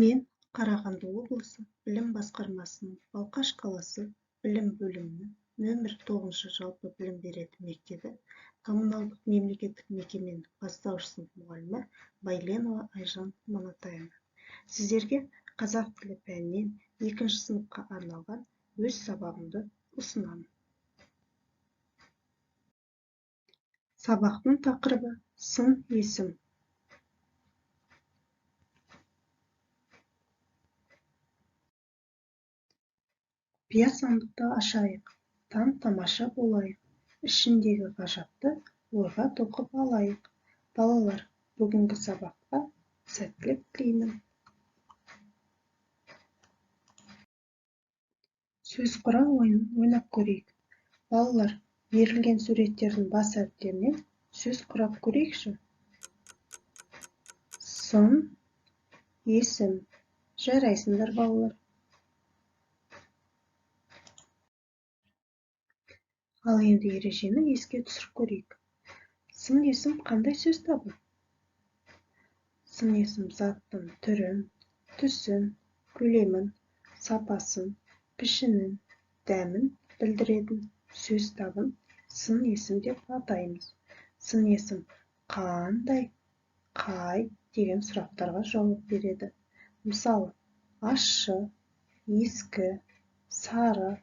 Мен Қарағанды облысы білім басқармасының Балқаш қаласы білім бөлімінің нөмір 9 жалпы білім беретін мектебі коммуналдық мемлекеттік мекеменің бастауыш сынып мұғалімі Байленова Айжан Манатаевна. Сіздерге қазақ тілі пәнінен 2 сыныпқа арналған өз сабағымды ұсынамын. Сабақтың тақырыбы сын есім. Құпия сандықты ашайық, тамаша болайық, ішіндегі ғажапты ойға тоқып алайық. Балалар, бүгінгі сабаққа сәттілік тілеймін. Сөз құрау ойынын ойнап көрейік. Балалар, берілген суреттердің бас әріптерінен сөз құрап көрейікші. Сын, есім. Жарайсыңдар, балалар. Ал енді ережені еске түсіріп көрейік. Сын есім қандай сөз табы? Сын есім заттың түрін, түсін, көлемін, сапасын, пішінін, дәмін білдіретін сөз табын сын есім деп атаймыз. Сын есім қандай, қай деген сұрақтарға жауап береді. Мысалы, ащы, ескі, сары,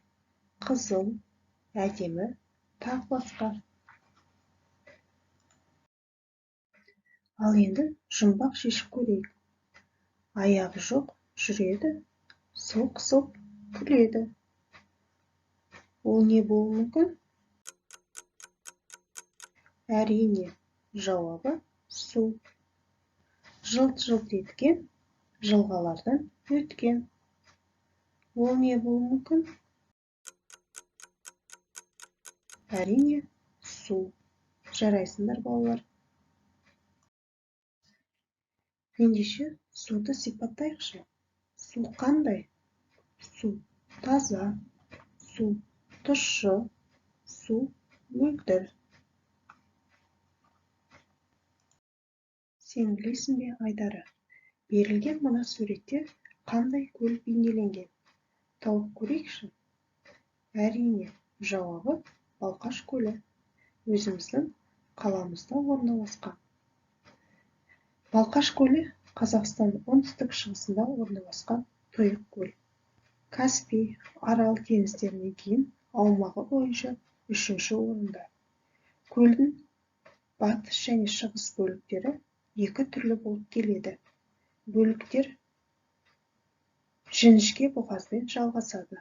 қызыл, әдемі, тағы басқа. Ал енді жұмбақ шешіп көрейік. Аяғы жоқ жүреді, соқ-соқ күледі. Ол не болуы мүмкін? Әрине, жауабы су. Жылт-жылт еткен, жылғалардан өткен. Ол не болуы мүмкін? Әрине, су. Жарайсыңдар, балалар. Ендеше суды сипаттайықшы. Су қандай? Су таза, су тұщы, су мөлдір. Сен білесің бе, Айдары, берілген мына суретте қандай көл бейнеленген? Тауып көрейікші. Әрине, жауабы Балқаш көлі. Өзіміздің қаламызда орналасқан. Балқаш көлі Қазақстанның оңтүстік шығысында орналасқан тұйық көл. Каспий, Арал теңіздерінен кейін аумағы бойынша 3-ші орында. Көлдің батыс және шығыс бөліктері екі түрлі болып келеді. Бөліктер жіңішке бұғазбен жалғасады.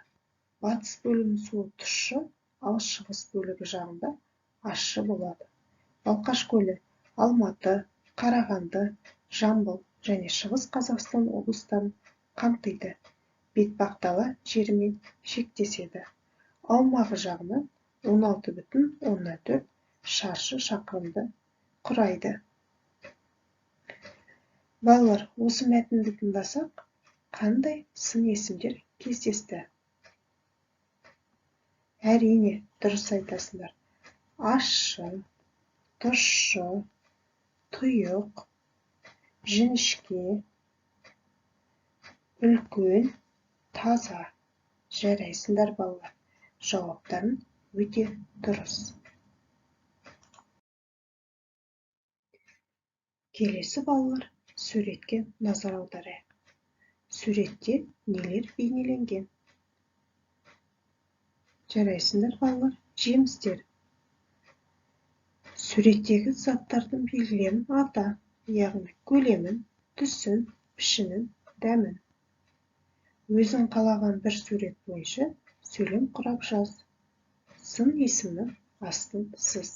Батыс бөлігінің суы тұщы, ал шығыс бөлігі жағында ащы болады. Балқаш көлі Алматы, Қарағанды, Жамбыл және Шығыс Қазақстан облыстарын қамтиды. Бетпақдала жерімен шектеседі. Аумағы жағынан 16,4 шаршы шақырымды құрайды. Балалар, осы мәтінді тыңдасақ, қандай сын есімдер кездесті? Әрине, дұрыс айтасыңдар. Ащы, тұщы, тұйық, жіңішке, үлкен, таза. Жарайсыңдар, балалар. Жауаптарын өте дұрыс. Келесі, балалар, суретке назар аударайық. Суретте нелер бейнеленген? Жарайсыңдар, балалар. Жемістер. Суреттегі заттардың белгілерін ата, яғни көлемін, түсін, пішінін, дәмін. Өзің қалаған бір сурет бойынша сөйлем құрап жаз. Сын есімнің астын сыз.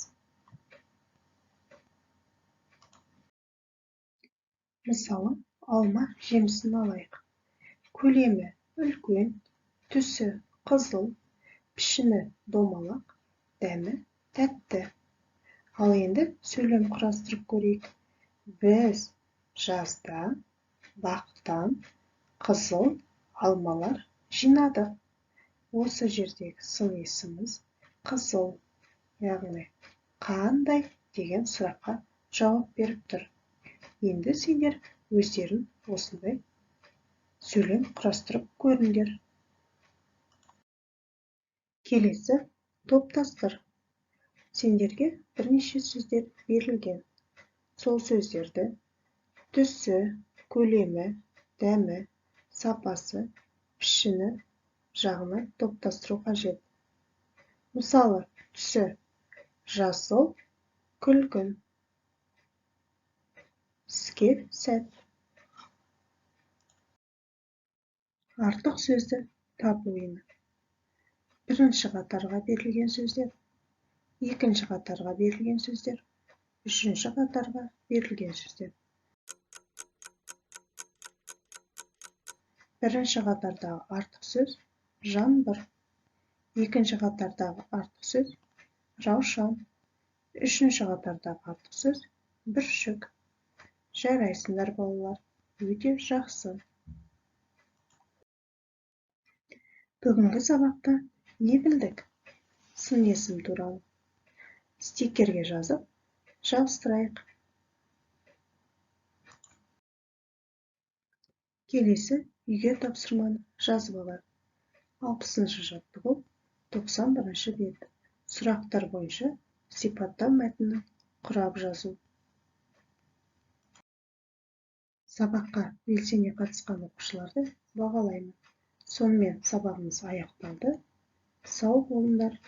Мысалы, алма жемісін алайық. Көлемі үлкен, түсі қызыл, пішіні домалақ, дәмі тәтті. Ал енді сөйлем құрастырып көрейік. Біз жазда бақтан қызыл алмалар жинадық. Осы жердегі сын есіміміз қызыл, яғни қандай деген сұраққа жауап беріп тұр. Енді сендер өздерін осындай сөйлем құрастырып көріңдер. Келесі топтастыр. Сендерге бірнеше сөздер берілген. Сол сөздерді түсі, көлемі, дәмі, сапасы, пішіні жағына топтастыру қажет. Мысалы, түсі жасыл, күлгін, іскер, сәт. Артық сөзді табу ойыны. Бірінші қатарға берілген сөздер, екінші қатарға берілген сөздер, үшінші қатарға берілген сөздер. Бірінші қатардағы артық сөз жаңбыр, екінші қатардағы артық сөз раушан, үшінші қатардағы артық сөз бүршік. Жарайсыңдар балалар, өте жақсы. Бүгінгі сабақта не білдік? Сын есім туралы. Стикерге жазып, жабыстырайық. Келесі үйге тапсырманы жазып алайық. 60-шы жаттығу 91-ші бет. Сұрақтар бойынша сипаттау мәтінін құрап жазу. Сабаққа белсене қатысқан оқушыларды бағалаймын. Сонымен сабағымыз аяқталды. Сау болыңдар.